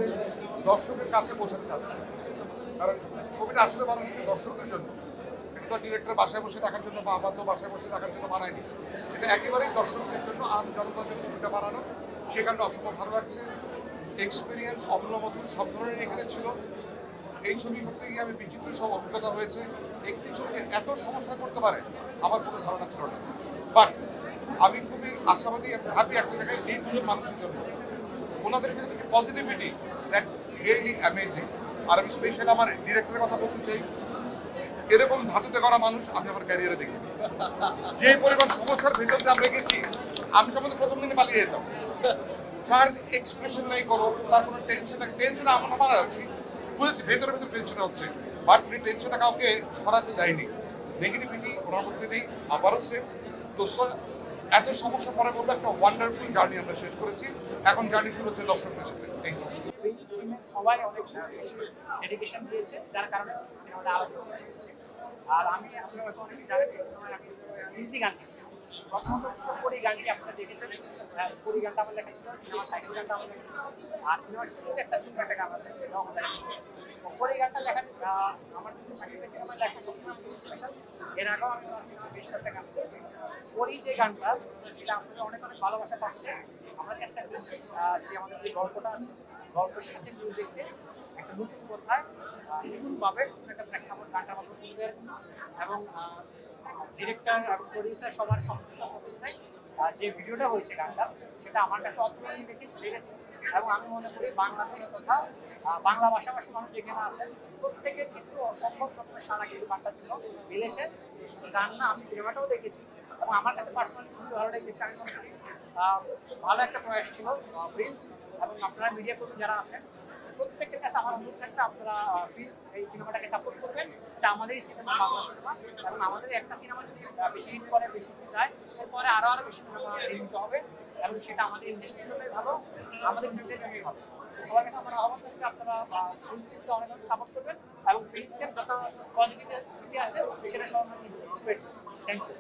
হচ্ছে দর্শকের কাছে পৌঁছাতে চাচ্ছে। কারণ ছবিটা আসলে বানানো হচ্ছে দর্শকদের জন্য, এটা তো ডিরেক্টর বাসায় বসে দেখার জন্য বা আমার তো বাসায় বসে দেখার জন্য বানায়নি। এটা একেবারেই দর্শকদের জন্য, আম জনতার জন্য ছবিটা বানানো। সে কারণে অসম্ভব ভালো লাগছে। এক্সপিরিয়েন্স অম্লমধুর সব ধরনের এখানে ছিল। এই ছবি করতে গিয়ে আমি বিচিত্র সব অভিজ্ঞতা হয়েছে। একটি ছবি এত সমস্যা করতে পারে আমার কোনো ধারণা ছিল না। বাট আমি খুবই আশাবাদী এবং হ্যাপি একটা জায়গায় এই দুজন মানুষের জন্য। ওনাদের ভিতরে যে পজিটিভিটি, দ্যাটস রিয়েলি অ্যামেজিং। আর আমি স্পেশাল আমার ডিরেক্টরের কথা বলতে চাই, এরকম ধাতুতে করা মানুষ আমি আমার ক্যারিয়ারে দেখি। যে পরিমাণ সমস্যার ভিতর দিয়ে আমরা গেছি, আমি সম্বন্ধে প্রথম দিনে পালিয়ে যেতাম। তার এক্সপ্রেশন নাই করো, তার কোনো টেনশন আমরা আছি, বুঝেছি ভেতরে ভেতরে টেনশন হচ্ছে, বাট উনি টেনশনটা কাউকে ছড়াতে দেয়নি। নেগেটিভিটি ওনার মধ্যে নেই। আবারও সেম তো এত সমস্যা পরে বলবো একটা ওয়ান্ডারফুল জার্নি আমরা শেষ করেছি। এখন জার্নি শুরু হচ্ছে দর্শকদের সাথে। Thank you. সবাই অনেক বেশি ডেডিকেশন দিয়েছে, যার কারণে সিনেমাটা আলোকিত হয়েছে। আর আমি আপনারা হয়তো অনেকে জানেন এই সিনেমায় আমি হিন্দি গান লিখেছি। প্রথমত হচ্ছে যে পরি গানটি আপনারা দেখেছেন, পরি গানটা আমার লেখা ছিল, সিনেমার সাইকেল গানটা আমার লেখা ছিল, আর সিনেমার শুরুতে একটা ছোট্ট একটা গান আছে, সেটাও আমাদের পরি গানটা লেখা আমার কিন্তু সাকিবের সিনেমায় লেখা সবসময় খুব স্পেশাল। এর আগেও আমি আমার সিনেমায় বেশ কয়েকটা গান লিখেছি। পরি যে গানটা, সেটা আপনাদের অনেক অনেক ভালোবাসা পাচ্ছে। আমরা চেষ্টা করছি যে আমাদের যে গল্পটা আছে, গল্পের সাথে মিল রেখে একটা নতুন কথায় নতুনভাবে একটা প্রেক্ষাপট গানটা আমরা তুলে এবং ডিরেক্টর এবং প্রডিউসার সবার সম্পূর্ণ প্রচেষ্টায় যে ভিডিওটা হয়েছে গানটা, সেটা আমার কাছে অতুলনীয় লেগেছে। এবং আমি মনে করি বাংলাদেশ তথা বাংলা ভাষাভাষী মানুষ যেখানে আছেন প্রত্যেকের কিন্তু অসম্ভব রকমের সারা কিন্তু গানটার জন্য মিলেছে। শুধু গান না, আমি সিনেমাটাও দেখেছি এবং আমার কাছে পার্সোনালি খুবই ভালো লেগেছে। আমি মনে করি ভালো একটা প্রয়াস ছিল প্রিন্স এবং আপনারা মিডিয়া কর্মী যারা আছেন প্রত্যেকের কাছে আমার অনুরোধ থাকবে, আপনারা প্লিজ এই সিনেমাটাকে সাপোর্ট করবেন। এটা আমাদেরই সিনেমা, বাংলা সিনেমা, এবং আমাদের একটা সিনেমা যদি বেশি হিট করে, বেশি দিন যায়, এরপরে আরো বেশি সিনেমা নির্মিত হবে এবং সেটা আমাদের ইন্ডাস্ট্রির জন্যই ভালো, আমাদের ফিল্ডের জন্যই ভালো। সবার কাছে আমার আহ্বান থাকবে, আপনারা প্রিন্স টিভিকে অনেক অনেক সাপোর্ট করবেন এবং প্রিন্সের যত পজিটিভিটি আছে সেটা সবার মধ্যে স্প্রেড করবেন। Thank you.